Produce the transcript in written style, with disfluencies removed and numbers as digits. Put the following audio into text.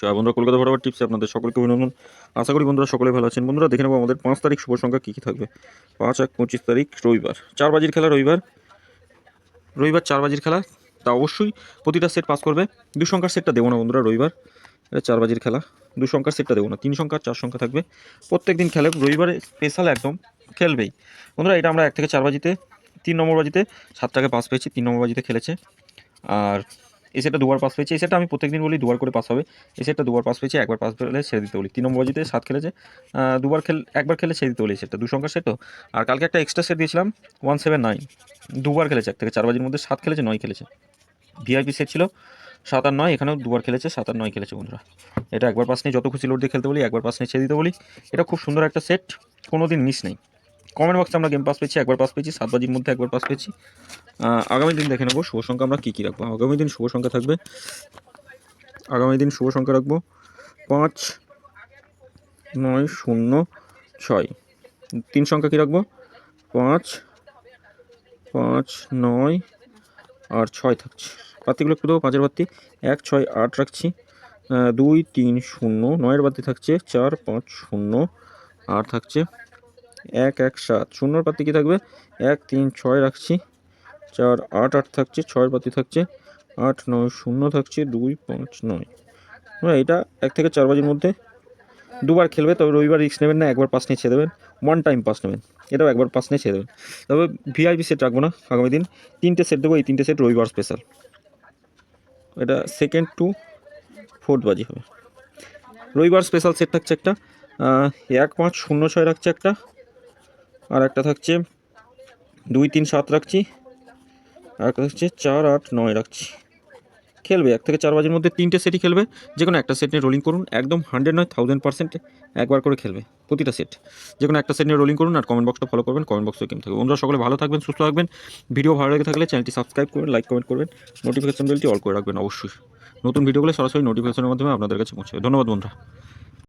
অবশ্যই বন্ধুরা, কলকাতা ফটাফট টিপসে আপনাদের সকলকে অভিনন্দন। আশা করি বন্ধুরা সকলে ভালো আছেন। বন্ধুরা দেখে নেবো আমাদের 5 তারিখ শুভ সংখ্যা কী কী থাকবে। 5-1-25 তারিখ রবিবার, 4 বাজির খেলা। রবিবার 4 বাজির খেলা, তা অবশ্যই প্রতিটা সেট পাস করবে। 2 সংখ্যার সেটটা দেবো না বন্ধুরা রবিবার, এটা 4 বাজির খেলা। 2 সংখ্যার সেটটা দেবো না, 3 সংখ্যা 4 সংখ্যা থাকবে। প্রত্যেক দিন খেলে, রবিবারে স্পেশাল একদম খেলবেই বন্ধুরা। এটা আমরা 1 থেকে 4 বাজিতে, 3 নম্বর বাজিতে 7টাকে পাস পেয়েছি, 3 নম্বর বাজিতে খেলেছে। আর এই সেটটা দুবার পাস পেয়েছে। এই সেটটা আমি প্রত্যেকদিন বলি দুবার করে পাস হবে। এই সেটটা দুবার পাস পেয়েছে, একবার পাস পেলে ছেড়ে দিতে বলি। 3 নম্বর বাজিতে 7 খেলেছে, একবার খেলে ছেড়ে দিতে বলি। সেটটা 2 সংখ্যার সেট। আর কালকে একটা এক্সট্রা সেট দিয়েছিলাম 179, দুবার খেলেছে। 1 থেকে 4 বাজির মধ্যে 7 খেলেছে, 9 খেলেছে। ভিআইপি সেট ছিল 7 আর 9, এখানেও দুবার খেলেছে, 7 আর 9 খেলেছে বন্ধুরা। এটা একবার পাস নিয়ে যত খুশি লোড দিয়ে খেলতে বলি, একবার পাস নিয়ে ছেড়ে দিতে বলি। এটা খুব সুন্দর একটা সেট, কোনো দিন মিস নেই। কমেন্ট বক্সে আমরা গেম পাস পেয়েছি, একবার পাস পেয়েছি, 7 বাজির মধ্যে একবার পাস পেয়েছি। আগামী দিন দেখে নেবো শুভ সংখ্যা আমরা কী কী রাখবো। আগামী দিন শুভ সংখ্যা থাকবে, আগামী দিন শুভ সংখ্যা রাখবো 5, 9, 0, 6। 3 সংখ্যা কী রাখবো? 5, 5, 9 আর 6 থাকছে। বাতিগুলো একটু দেবো, 5-এর বাতি 1, 6, 8 রাখছি। 2, 3, 0, 9-এর বাতি থাকছে 4, 5, 0 আর থাকছে 1, 1, 7। 0-এর বাতি কী থাকবে? 1, 3, 6 রাখছি। 4, 8, 8 থাকছে। 6-এর বাতি থাকছে 8, 9, 0 থাকছে 2, 5, 9। এটা 1 থেকে 4 বাজির মধ্যে দুবার খেলবে, তবে রবিবার রিস্ক নেবেন না, একবার পাস নিয়ে ছেড়ে দেবেন। 1 টাইম পাস নেবেন, এটাও একবার পাস নিয়ে ছেড়ে দেবেন। তবে ভিআইপি সেট রাখবো না আগামী দিন। 3টে সেট দেবো, এই 3টে সেট রবিবার স্পেশাল। এটা 2nd to 4th বাজি হবে। রবিবার স্পেশাল সেট থাকছে একটা 1, 5, 0, 6 রাখছে একটা, আর একটা থাকছে 2, 3, 7 রাখছি, আর একটা থাকছে 4, 8, 9 রাখছি। খেলবে 1 থেকে 4 বাজির মধ্যে 3টে সেটই খেলবে। যে কোনো একটা সেট নিয়ে রোলিং করুন, একদম 100 নয় 1000% একবার করে খেলবে প্রতিটা সেট। যে কোনো একটা সেট নিয়ে রোলিং করুন আর কমেন্ট বক্সটা ফলো করবেন, কমেন্ট বক্সে গেম থাকবে। বন্ধুরা সকলে ভালো থাকবেন, সুস্থ থাকবেন। ভিডিও ভালো লেগে থাকলে চ্যানেলটি সাবস্ক্রাইব করবেন, লাইক কমেন্ট করবেন, নোটিফিকেশন বেলটি অল করে রাখবেন অবশ্যই। নতুন ভিডিওগুলো সরাসরি নোটিফিকেশনের মাধ্যমে আপনাদের কাছে পৌঁছবে। ধন্যবাদ বন্ধুরা।